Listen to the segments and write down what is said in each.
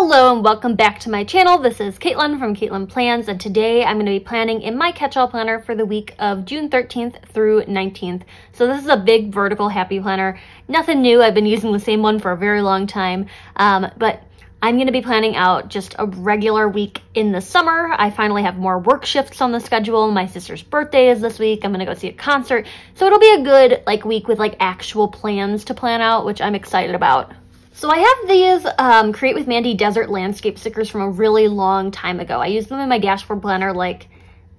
Hello and welcome back to my channel. This is Katelyn from Katelyn Plans, and today I'm going to be planning in my catch-all planner for the week of June 13th through 19th. So this is a big vertical happy planner. Nothing new. I've been using the same one for a very long time, but I'm going to be planning out just a regular week in the summer. I finally have more work shifts on the schedule. My sister's birthday is this week. I'm going to go see a concert. So it'll be a good week with actual plans to plan out, which I'm excited about. So I have these Create with Mandy Desert Landscape stickers from a really long time ago. I used them in my dashboard planner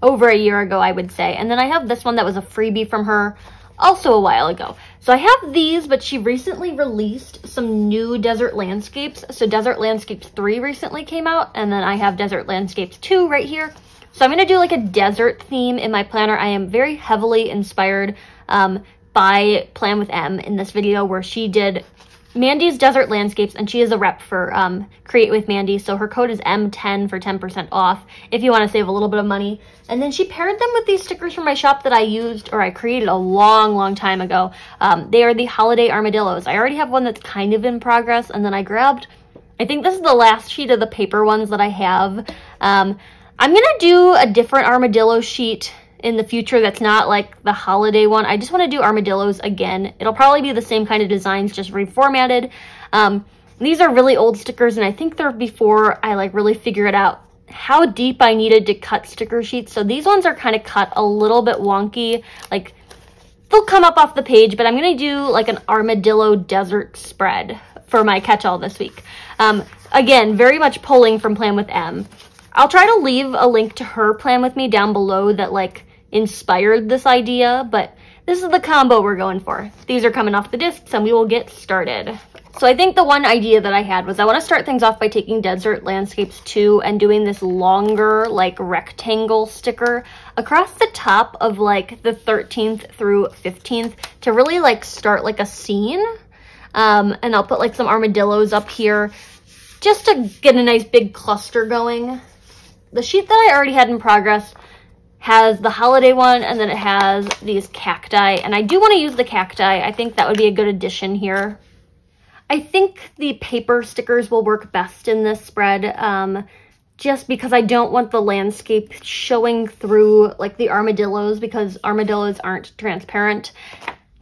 over a year ago, I would say. And then I have this one that was a freebie from her also a while ago. So I have these, but she recently released some new Desert Landscapes. So Desert Landscapes 3 recently came out, and then I have Desert Landscapes 2 right here. So I'm going to do a desert theme in my planner. I am very heavily inspired by Plan with M in this video, where she did Mandy's Desert Landscapes, and she is a rep for Create with Mandy, so her code is M10 for 10% off if you want to save a little bit of money. And then she paired them with these stickers from my shop that I created a long time ago. They are the Holiday Armadillos. I already have one that's kind of in progress, and then I grabbed, I think this is the last sheet of the paper ones that I have. I'm gonna do a different armadillo sheet in the future that's not the holiday one. I just want to do armadillos again. It'll probably be the same kind of designs, just reformatted. These are really old stickers, and I think they're before I really figured out how deep I needed to cut sticker sheets. So these ones are kind of cut a little bit wonky. They'll come up off the page, but I'm gonna do an armadillo desert spread for my catch-all this week. Again, very much pulling from Plan with M. I'll try to leave a link to her plan with me down below that inspired this idea, but this is the combo we're going for. These are coming off the discs, and we will get started. So I think the one idea that I had was I want to start things off by taking Desert Landscapes 2 and doing this longer rectangle sticker across the top of the 13th through 15th to really start a scene. And I'll put some armadillos up here just to get a nice big cluster going. The sheet that I already had in progress has the holiday one, and then it has these cacti, and I do want to use the cacti. I think that would be a good addition here. I think the paper stickers will work best in this spread, just because I don't want the landscape showing through the armadillos, because armadillos aren't transparent.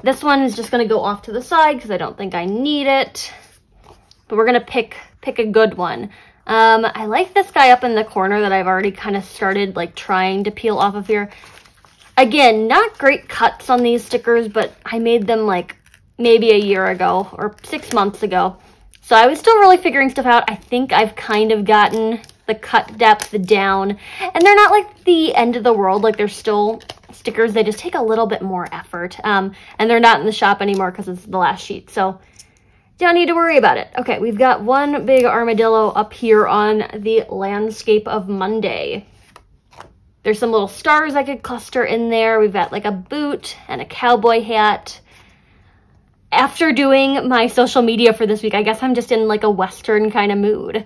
This one is just going to go off to the side because I don't think I need it, but we're going to pick a good one. I like this guy up in the corner that I've already kind of started trying to peel off of here. Again, not great cuts on these stickers, but I made them maybe a year ago or 6 months ago. So I was still really figuring stuff out. I think I've kind of gotten the cut depth down, and they're not the end of the world. They're still stickers. They just take a little bit more effort. And they're not in the shop anymore because it's the last sheet. So don't need to worry about it. Okay, we've got one big armadillo up here on the landscape of Monday. There's some little stars I could cluster in there. We've got a boot and a cowboy hat. After doing my social media for this week, I guess I'm just in a Western kind of mood.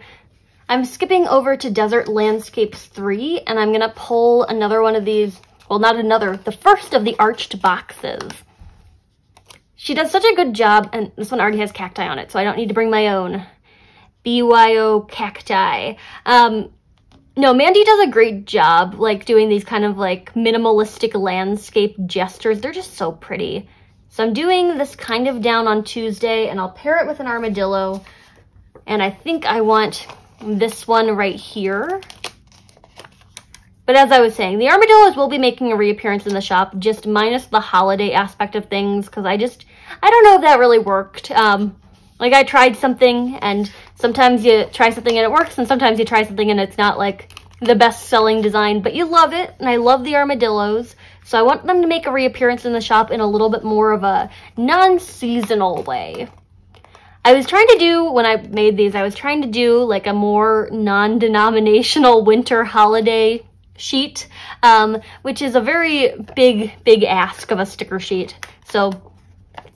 I'm skipping over to Desert Landscapes 3, and I'm gonna pull another one of these, well, not another, the first of the arched boxes. She does such a good job, and this one already has cacti on it, so I don't need to bring my own. BYO cacti. No, Mandy does a great job, doing these kind of minimalistic landscape gestures. They're just so pretty. So I'm doing this kind of down on Tuesday, and I'll pair it with an armadillo. And I think I want this one right here. But as I was saying, the armadillos will be making a reappearance in the shop, just minus the holiday aspect of things, because I don't know if that really worked. I tried something, and sometimes you try something and it works, and sometimes you try something and it's not the best-selling design, but you love it, and I love the armadillos, so I want them to make a reappearance in the shop in a little bit more of a non-seasonal way. I was trying to do, when I made these, I was trying to do a more non-denominational winter holiday sheet, which is a very big ask of a sticker sheet. So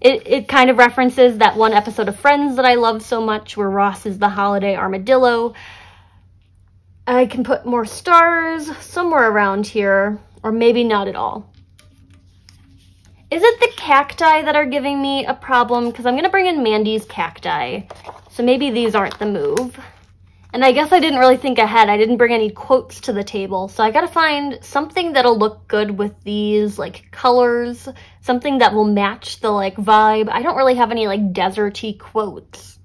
it kind of references that one episode of Friends that I love so much, where Ross is the holiday armadillo. I can put more stars somewhere around here, or maybe not at all. Is it the cacti that are giving me a problem? Because I'm going to bring in Mandy's cacti, so maybe these aren't the move. And I guess I didn't really think ahead. I didn't bring any quotes to the table. So I gotta find something that'll look good with these like colors, something that will match the like vibe. I don't really have any like deserty quotes.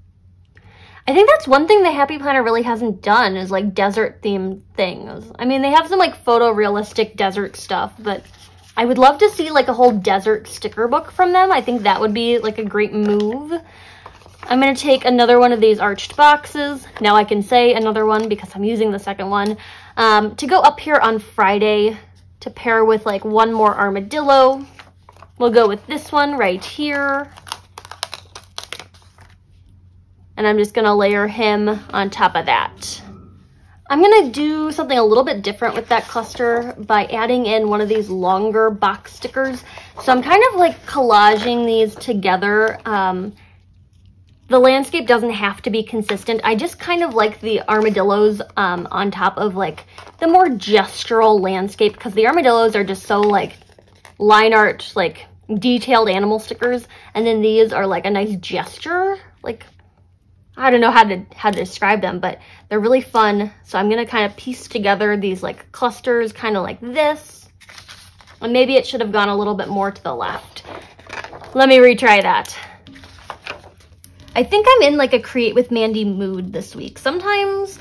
I think that's one thing the Happy Planner really hasn't done is like desert themed things. I mean, they have some like photorealistic desert stuff, but I would love to see like a whole desert sticker book from them. I think that would be like a great move. I'm going to take another one of these arched boxes. Now I can say another one because I'm using the second one. To go up here on Friday to pair with like one more armadillo. We'll go with this one right here. And I'm just going to layer him on top of that. I'm going to do something a little bit different with that cluster by adding in one of these longer box stickers. So I'm kind of like collaging these together. The landscape doesn't have to be consistent. I just kind of like the armadillos on top of like the more gestural landscape because the armadillos are just so like line art, like detailed animal stickers. And then these are like a nice gesture. Like, I don't know how to describe them, but they're really fun. So I'm going to kind of piece together these like clusters kind of like this. And maybe it should have gone a little bit more to the left. Let me retry that. I think I'm in like a create with Mandy mood this week. Sometimes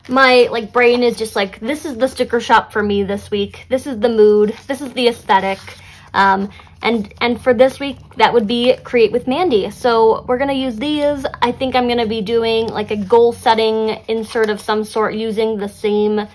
my like brain is just like, this is the sticker shop for me this week. This is the mood. This is the aesthetic. And for this week, that would be create with Mandy. So we're going to use these. I think I'm going to be doing like a goal setting insert of some sort using the same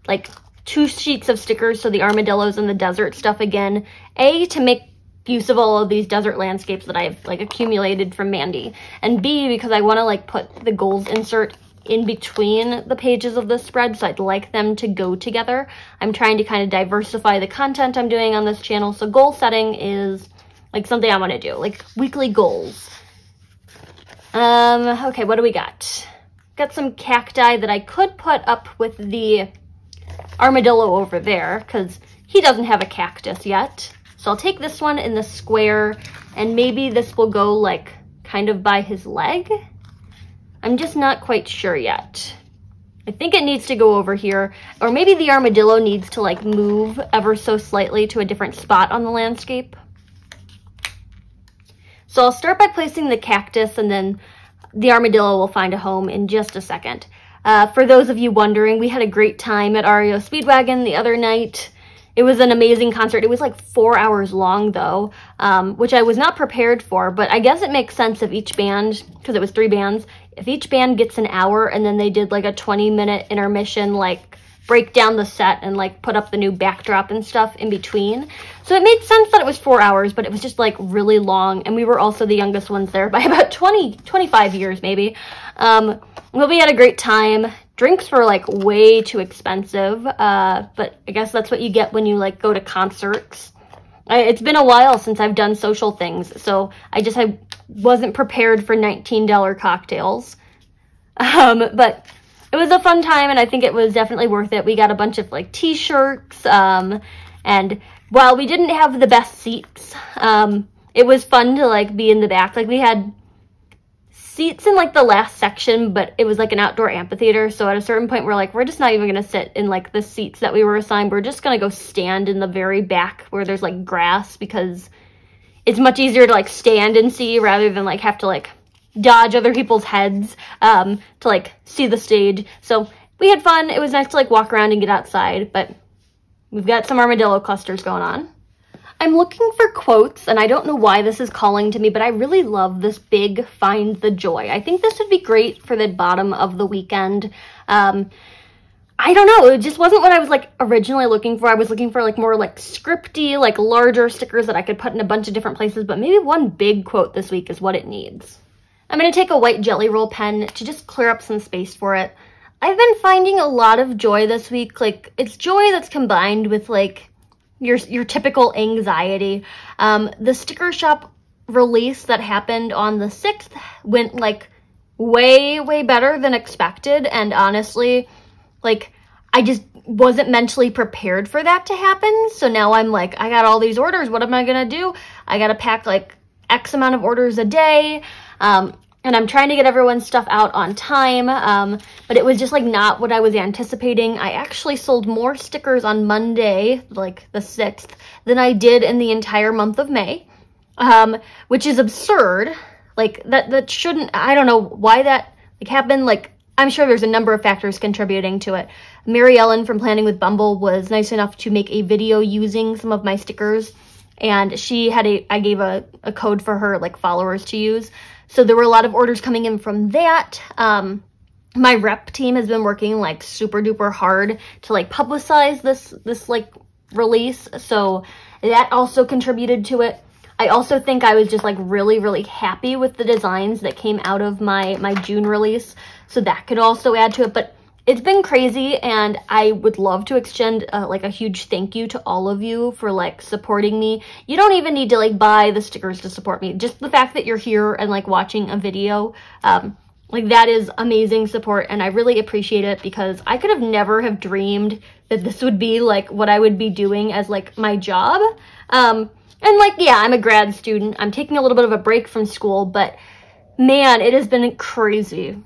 like 2 sheets of stickers. So the armadillos and the desert stuff again. A, to make use of all of these desert landscapes that I've like accumulated from Mandy, and B, because I want to like put the goals insert in between the pages of the spread, so I'd like them to go together. I'm trying to kind of diversify the content I'm doing on this channel, so goal setting is like something I want to do, like weekly goals. Okay, what do we got? Got some cacti that I could put up with the armadillo over there because he doesn't have a cactus yet. So I'll take this one in the square, and maybe this will go like kind of by his leg. I'm just not quite sure yet. I think it needs to go over here, or maybe the armadillo needs to like move ever so slightly to a different spot on the landscape. So I'll start by placing the cactus, and then the armadillo will find a home in just a second. For those of you wondering, we had a great time at REO Speedwagon the other night. It was an amazing concert. It was like 4 hours long though, which I was not prepared for, but I guess it makes sense if each band, because it was 3 bands, if each band gets an hour and then they did like a 20-minute intermission, like break down the set and like put up the new backdrop and stuff in between. So it made sense that it was 4 hours, but it was just like really long. And we were also the youngest ones there by about 25 years maybe. Well, we had a great time. Drinks were like way too expensive, but I guess that's what you get when you like go to concerts. It's been a while since I've done social things, so I wasn't prepared for $19 cocktails. But it was a fun time, and I think it was definitely worth it. We got a bunch of like t-shirts, and while we didn't have the best seats, it was fun to like be in the back. Like we had seats in like the last section, but it was like an outdoor amphitheater, so at a certain point we're like, we're just not even gonna sit in like the seats that we were assigned. We're just gonna go stand in the very back where there's like grass, because it's much easier to like stand and see rather than like have to like dodge other people's heads to like see the stage. So we had fun. It was nice to like walk around and get outside, but we've got some armadillo clusters going on. I'm looking for quotes, and I don't know why this is calling to me, but I really love this big Find the Joy. I think this would be great for the bottom of the weekend. I don't know, it just wasn't what I was like originally looking for. I was looking for like more like scripty, like larger stickers that I could put in a bunch of different places, but maybe one big quote this week is what it needs. I'm going to take a white Jelly Roll pen to just clear up some space for it. I've been finding a lot of joy this week. Like, it's joy that's combined with like your typical anxiety. The sticker shop release that happened on the 6th went like way better than expected, and honestly, like I just wasn't mentally prepared for that to happen. So now I'm like, I got all these orders, what am I gonna do? I gotta pack like X amount of orders a day. and I'm trying to get everyone's stuff out on time, but it was just like not what I was anticipating. I actually sold more stickers on Monday, like the 6th, than I did in the entire month of May, which is absurd. Like that shouldn't, I don't know why that like happened. Like, I'm sure there's a number of factors contributing to it. Mary Ellen from Planning with Bumble was nice enough to make a video using some of my stickers, and I gave a code for her like followers to use. So there were a lot of orders coming in from that. My rep team has been working like super duper hard to like publicize this like release. So that also contributed to it. I also think I was just like really happy with the designs that came out of my June release. So that could also add to it. But it's been crazy, and I would love to extend like a huge thank you to all of you for like supporting me. You don't even need to like buy the stickers to support me. Just the fact that you're here and like watching a video, like that is amazing support, and I really appreciate it, because I could have never have dreamed that this would be like what I would be doing as like my job. And like, yeah, I'm a grad student. I'm taking a little bit of a break from school, but man, it has been crazy.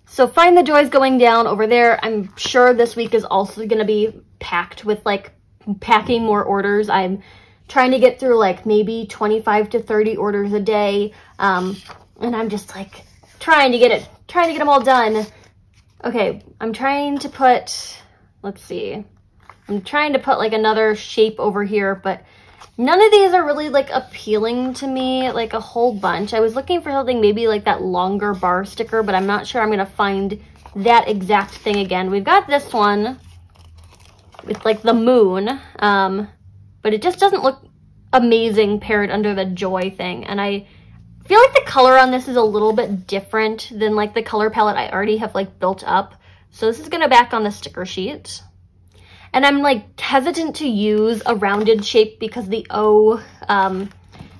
So Find the Joy's going down over there. I'm sure this week is also going to be packed with like packing more orders. I'm trying to get through like maybe 25 to 30 orders a day. And I'm just like trying to get them all done. Okay, I'm trying to put, let's see. I'm trying to put like another shape over here, but none of these are really like appealing to me, like a whole bunch. I was looking for something maybe like that longer bar sticker, but I'm not sure I'm going to find that exact thing again. We've got this one with like the moon, but it just doesn't look amazing paired under the joy thing. And I feel like the color on this is a little bit different than like the color palette I already have like built up. So this is going to back on the sticker sheet. And I'm like hesitant to use a rounded shape because the O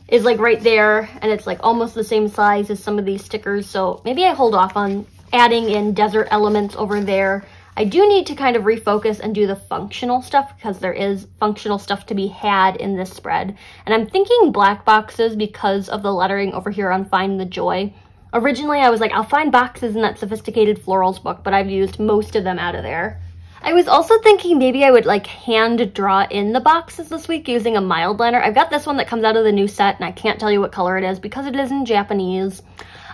is like right there, and it's like almost the same size as some of these stickers. So maybe I hold off on adding in desert elements over there. I do need to kind of refocus and do the functional stuff, because there is functional stuff to be had in this spread. And I'm thinking black boxes because of the lettering over here on Find the Joy. Originally I was like, I'll find boxes in that Sophisticated Florals book, but I've used most of them out of there. I was also thinking maybe I would like hand draw in the boxes this week using a mild liner. I've got this one that comes out of the new set, and I can't tell you what color it is because it is in Japanese.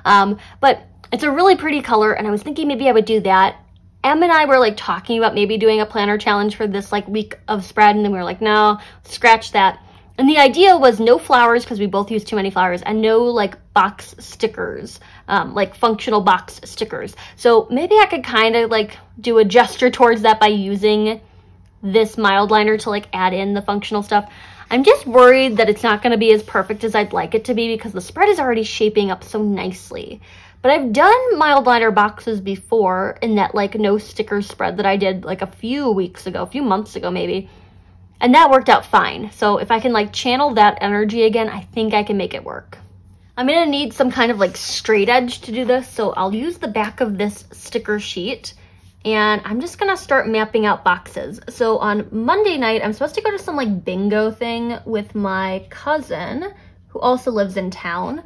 But it's a really pretty color, and I was thinking maybe I would do that. Em and I were like talking about maybe doing a planner challenge for this like week of spread, and then we were like, no, scratch that. And the idea was no flowers, because we both use too many flowers, and no like box stickers, like functional box stickers. So maybe I could kind of like do a gesture towards that by using this mild liner to like add in the functional stuff. I'm just worried that it's not going to be as perfect as I'd like it to be, because the spread is already shaping up so nicely. But I've done mild liner boxes before in that like no stickers spread that I did like a few months ago maybe. And that worked out fine. So if I can like channel that energy again, I think I can make it work. I'm gonna need some kind of like straight edge to do this. So I'll use the back of this sticker sheet, and I'm just gonna start mapping out boxes. So on Monday night, I'm supposed to go to some like bingo thing with my cousin who also lives in town.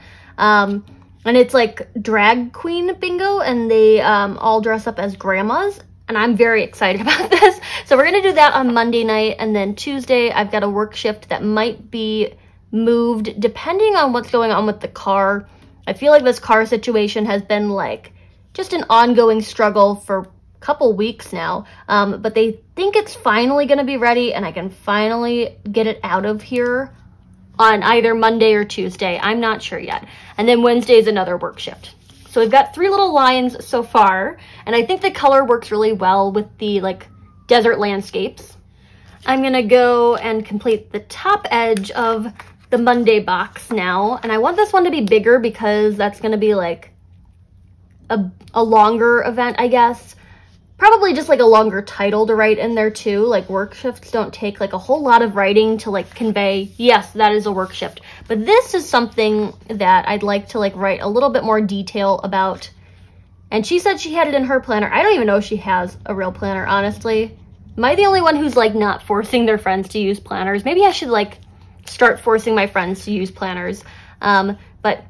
And it's like drag queen bingo, and they all dress up as grandmas. And I'm very excited about this. So we're gonna do that on Monday night, and then Tuesday I've got a work shift that might be moved depending on what's going on with the car. I feel like this car situation has been like just an ongoing struggle for a couple weeks now, but they think it's finally gonna be ready, and I can finally get it out of here on either Monday or Tuesday. I'm not sure yet. And then Wednesday is another work shift. So we've got 3 little lines so far, and I think the color works really well with the like desert landscapes. I'm gonna go and complete the top edge of the Monday box now, and I want this one to be bigger because that's gonna be like a longer event, I guess. Probably just like a longer title to write in there too. Like work shifts don't take like a whole lot of writing to like convey, yes, that is a work shift. But this is something that I'd like to like write a little bit more detail about. And she said she had it in her planner. I don't even know if she has a real planner, honestly. Am I the only one who's like not forcing their friends to use planners? Maybe I should like start forcing my friends to use planners. But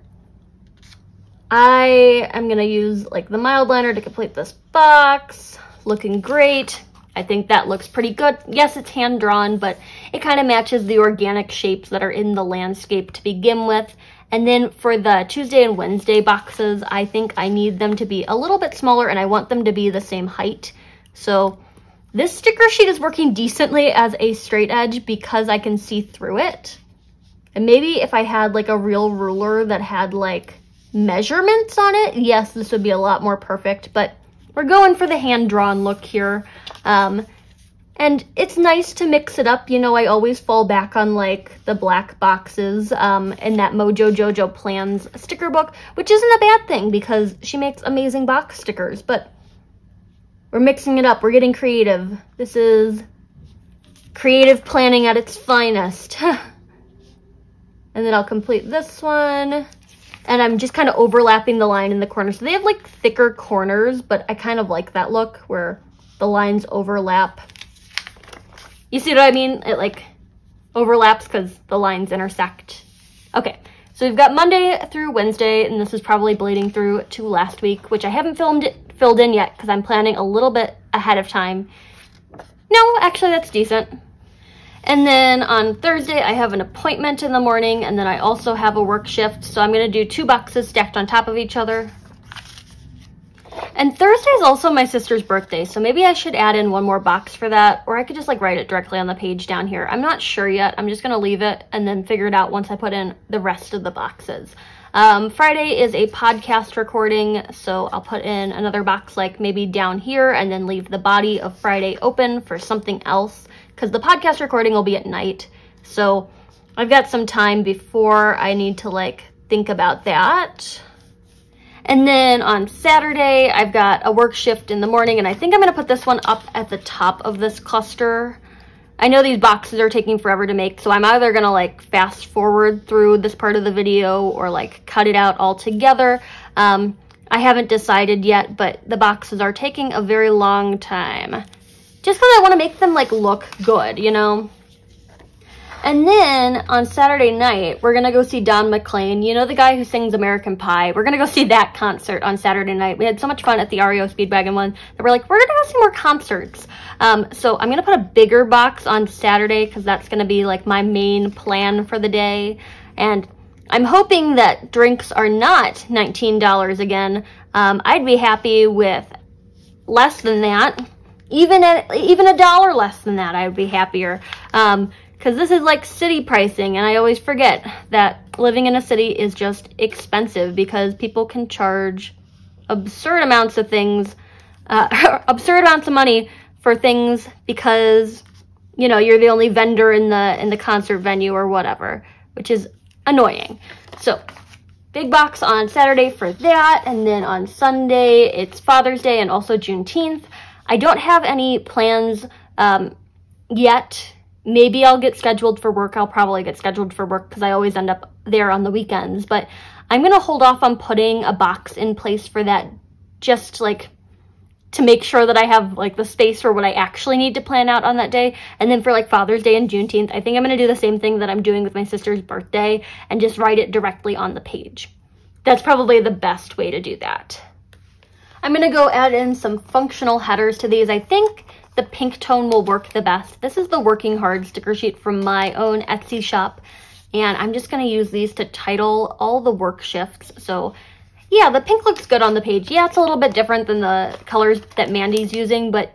I am gonna use like the mild liner to complete this box. Looking great. I think that looks pretty good. Yes, it's hand drawn, but it kind of matches the organic shapes that are in the landscape to begin with. And then for the Tuesday and Wednesday boxes, I think I need them to be a little bit smaller and I want them to be the same height. So this sticker sheet is working decently as a straight edge because I can see through it. And maybe if I had like a real ruler that had like measurements on it, yes, this would be a lot more perfect, but we're going for the hand-drawn look here. And it's nice to mix it up. You know, I always fall back on like the black boxes in that Mojo Jojo Plans sticker book, which isn't a bad thing because she makes amazing box stickers, but we're mixing it up. We're getting creative. This is creative planning at its finest. And then I'll complete this one. And I'm just kind of overlapping the line in the corner. So they have like thicker corners, but I kind of like that look where the lines overlap. You see what I mean? It like overlaps because the lines intersect. Okay, so we've got Monday through Wednesday, and this is probably bleeding through to last week, which I haven't filled in yet because I'm planning a little bit ahead of time. No, actually that's decent. And then on Thursday, I have an appointment in the morning, and then I also have a work shift, so I'm going to do 2 boxes stacked on top of each other. And Thursday is also my sister's birthday, so maybe I should add in one more box for that, or I could just like write it directly on the page down here. I'm not sure yet. I'm just going to leave it and then figure it out once I put in the rest of the boxes. Friday is a podcast recording, so I'll put in another box like maybe down here and then leave the body of Friday open for something else, because the podcast recording will be at night. So I've got some time before I need to like think about that. And then on Saturday, I've got a work shift in the morning, and I think I'm going to put this one up at the top of this cluster. I know these boxes are taking forever to make, so I'm either going to like fast forward through this part of the video or like cut it out altogether. I haven't decided yet, but the boxes are taking a very long time. Just because I want to make them like look good, you know? And then on Saturday night, we're going to go see Don McLean. You know, the guy who sings American Pie. We're going to go see that concert on Saturday night. We had so much fun at the REO Speedwagon one that we're like, we're going to go see more concerts. So I'm going to put a bigger box on Saturday because that's going to be like my main plan for the day. And I'm hoping that drinks are not $19 again. I'd be happy with less than that. Even $1 less than that, I would be happier. Because this is like city pricing, and I always forget that living in a city is just expensive because people can charge absurd amounts of things, absurd amounts of money for things because, you know, you're the only vendor in the concert venue or whatever, which is annoying. So big box on Saturday for that, and then on Sunday it's Father's Day and also Juneteenth. I don't have any plans yet. Maybe I'll get scheduled for work. I'll probably get scheduled for work because I always end up there on the weekends. But I'm going to hold off on putting a box in place for that, just like to make sure that I have like the space for what I actually need to plan out on that day. And then for like Father's Day and Juneteenth, I think I'm going to do the same thing that I'm doing with my sister's birthday and just write it directly on the page. That's probably the best way to do that. I'm going to go add in some functional headers to these. I think the pink tone will work the best. This is the Working Hard sticker sheet from my own Etsy shop, and I'm just going to use these to title all the work shifts. So yeah, the pink looks good on the page. Yeah, it's a little bit different than the colors that Mandy's using, but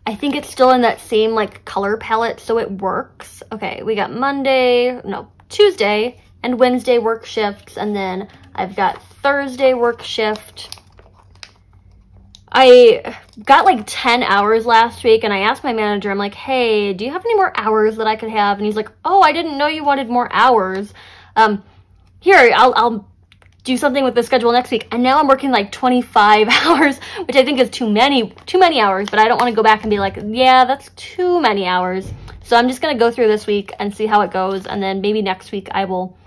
I think it's still in that same like color palette, so it works. Okay, we got Tuesday and Wednesday work shifts, and then I've got Thursday work shift. I got like 10 hours last week, and I asked my manager, I'm like, hey, do you have any more hours that I could have? And he's like, oh, I didn't know you wanted more hours. Here, I'll do something with the schedule next week. And now I'm working like 25 hours, which I think is too many hours, but I don't want to go back and be like, yeah, that's too many hours. So I'm just going to go through this week and see how it goes. And then maybe next week I will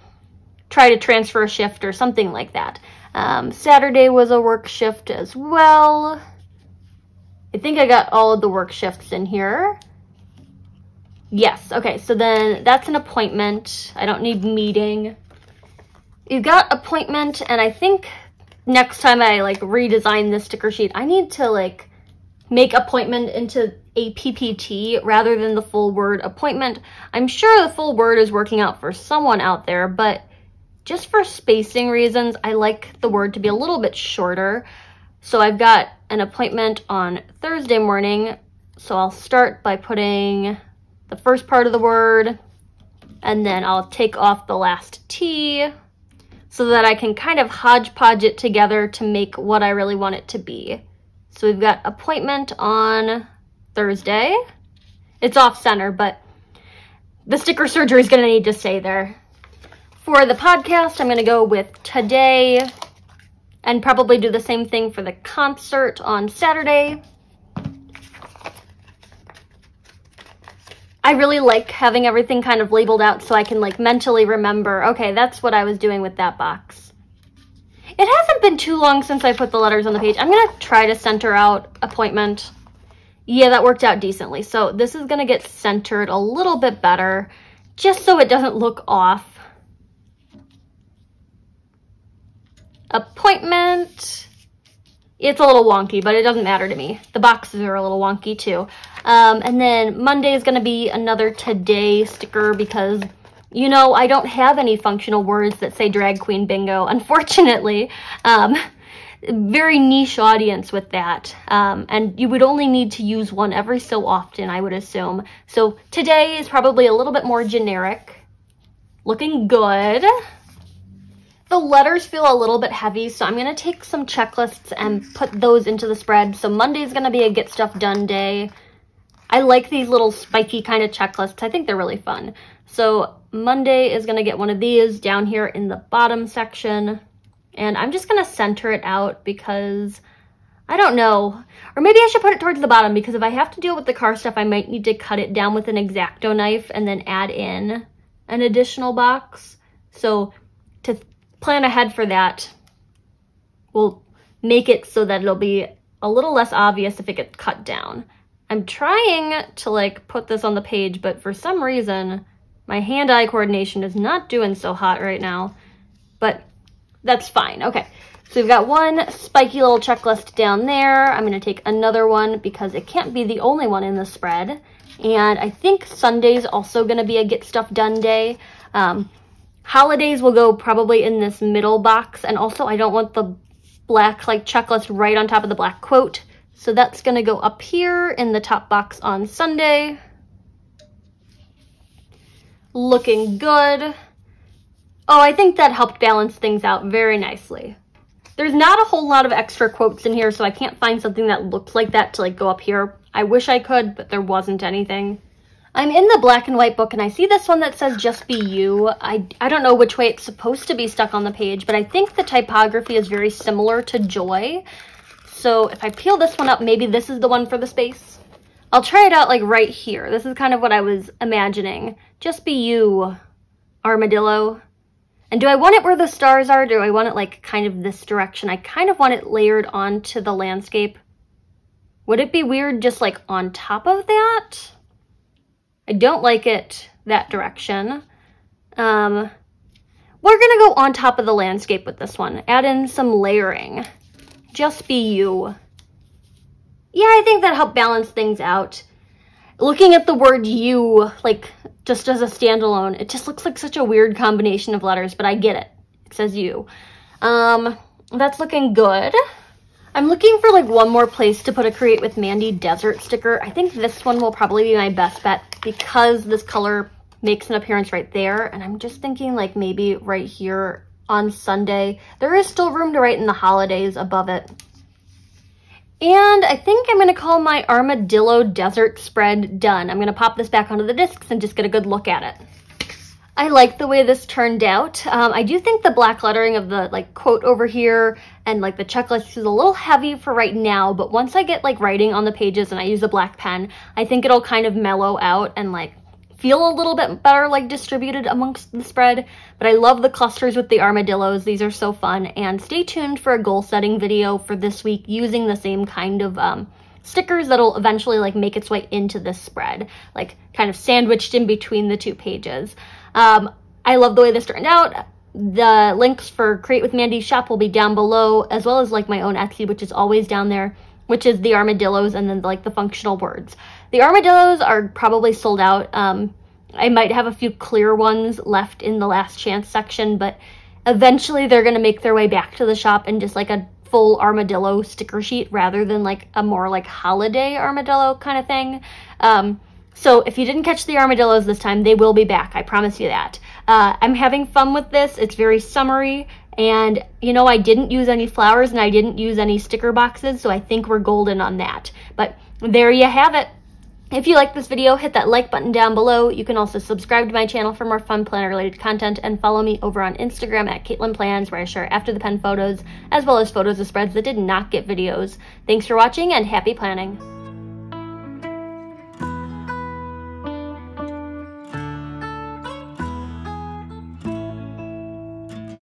try to transfer a shift or something like that. Saturday was a work shift as well. I think I got all of the work shifts in here. Yes, okay, so then that's an appointment. I don't need meeting. You've got appointment, and I think next time I like redesign this sticker sheet, I need to like make appointment into a PPT rather than the full word appointment. I'm sure the full word is working out for someone out there, but just for spacing reasons, I like the word to be a little bit shorter. So I've got an appointment on Thursday morning. So I'll start by putting the first part of the word, and then I'll take off the last T so that I can kind of hodgepodge it together to make what I really want it to be. So we've got appointment on Thursday. It's off center, but the sticker surgery is gonna need to stay there. For the podcast, I'm gonna go with today and probably do the same thing for the concert on Saturday. I really like having everything kind of labeled out so I can like mentally remember, okay, that's what I was doing with that box. It hasn't been too long since I put the letters on the page. I'm gonna try to center out appointment. Yeah, that worked out decently. So this is gonna get centered a little bit better just so it doesn't look off. Appointment. It's a little wonky, but it doesn't matter to me. The boxes are a little wonky too. And then Monday is going to be another today sticker because, you know, I don't have any functional words that say drag queen bingo, unfortunately. Very niche audience with that. And you would only need to use one every so often, I would assume. So today is probably a little bit more generic. Looking good. The letters feel a little bit heavy, so I'm going to take some checklists and put those into the spread. So Monday is going to be a get stuff done day. I like these little spiky kind of checklists. I think they're really fun. So Monday is going to get one of these down here in the bottom section. And I'm just going to center it out because I don't know. Or maybe I should put it towards the bottom because if I have to deal with the car stuff, I might need to cut it down with an X-Acto knife and then add in an additional box. So to plan ahead for that, we'll make it so that it'll be a little less obvious if it gets cut down. I'm trying to like put this on the page, but for some reason my hand-eye coordination is not doing so hot right now, but that's fine. Okay, so we've got one spiky little checklist down there. I'm going to take another one because it can't be the only one in the spread. And I think Sunday's also going to be a get stuff done day. Holidays will go probably in this middle box, and also I don't want the black like checklist right on top of the black quote. So that's going to go up here in the top box on Sunday. Looking good. Oh, I think that helped balance things out very nicely. There's not a whole lot of extra quotes in here, so I can't find something that looks like that to like go up here. I wish I could, but there wasn't anything. I'm in the black and white book and I see this one that says just be you. I don't know which way it's supposed to be stuck on the page, but I think the typography is very similar to Joy. So if I peel this one up, maybe this is the one for the space. I'll try it out like right here. This is kind of what I was imagining. Just be you, Armadillo. And do I want it where the stars are? Do I want it like kind of this direction? I kind of want it layered onto the landscape. Would it be weird just like on top of that? I don't like it that direction. We're gonna go on top of the landscape with this one. Add in some layering. Just be you. Yeah, I think that helped balance things out. Looking at the word you, like just as a standalone, it just looks like such a weird combination of letters, but I get it. It says you. That's looking good. I'm looking for like one more place to put a Create with Mandy desert sticker. I think this one will probably be my best bet because this color makes an appearance right there. And I'm just thinking like maybe right here on Sunday. There is still room to write in the holidays above it. And I think I'm going to call my Armadillo desert spread done. I'm going to pop this back onto the discs and just get a good look at it. I like the way this turned out. I do think the black lettering of the like quote over here and like the checklist is a little heavy for right now, but once I get like writing on the pages and I use a black pen, I think it'll kind of mellow out and like feel a little bit better like distributed amongst the spread. But I love the clusters with the armadillos. These are so fun. And stay tuned for a goal setting video for this week using the same kind of stickers that'll eventually like make its way into this spread, like kind of sandwiched in between the two pages. I love the way this turned out. The links for Create with Mandy's shop will be down below, as well as like my own Etsy, which is always down there, which is the armadillos and then like the functional words. The armadillos are probably sold out. I might have a few clear ones left in the last chance section, but eventually they're going to make their way back to the shop in just like a full armadillo sticker sheet rather than like a more like holiday armadillo kind of thing. So if you didn't catch the armadillos this time, they will be back. I promise you that. I'm having fun with this. It's very summery, and you know, I didn't use any flowers and I didn't use any sticker boxes, so I think we're golden on that. But there you have it. If you like this video, hit that like button down below. You can also subscribe to my channel for more fun planner related content, and follow me over on Instagram at Katelyn Plans, where I share after the pen photos as well as photos of spreads that did not get videos. Thanks for watching and happy planning.